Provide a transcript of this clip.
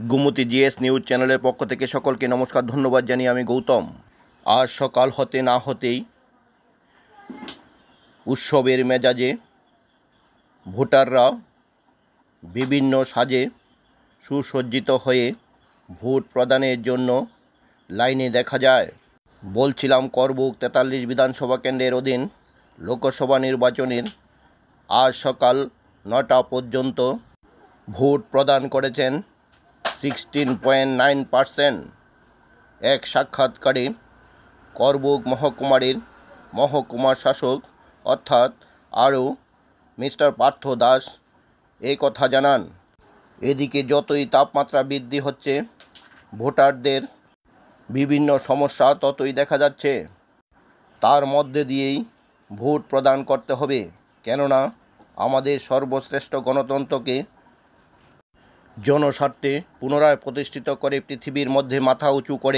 Gumti GS news চ্যানেলের পক্ষ থেকে সকলকে নমস্কার, ধন্যবাদ জানিয়ে আমি গৌতম। আজ সকাল হতে না হতেই উৎসবের মেজাজে ভোটাররা বিভিন্ন সাজে সুসজ্জিত হয়ে ভোট প্রদানের জন্য লাইনে দেখা যায়। বলছিলাম, করবুক 43 বিধানসভা কেন্দ্রের অধীন লোকসভা নির্বাচনের আজ সকাল 9টা পর্যন্ত ভোট প্রদান করেছেন 16.9%। এক সাক্ষাৎকারে করবুক মহকুমার মহকুমা শাসক অর্থাৎ আরও মিস্টার পার্থ দাস এই কথা জানান। এদিকে যতই তাপমাত্রা বৃদ্ধি হচ্ছে, ভোটারদের বিভিন্ন সমস্যা ততই দেখা যাচ্ছে। তার মধ্যে দিয়েই ভোট প্রদান করতে হবে, কেননা আমাদের সর্বশ্রেষ্ঠ গণতন্ত্রকে জনস্বার্থে পুনরায় প্রতিষ্ঠিত করে পৃথিবীর মধ্যে মাথা উঁচু করে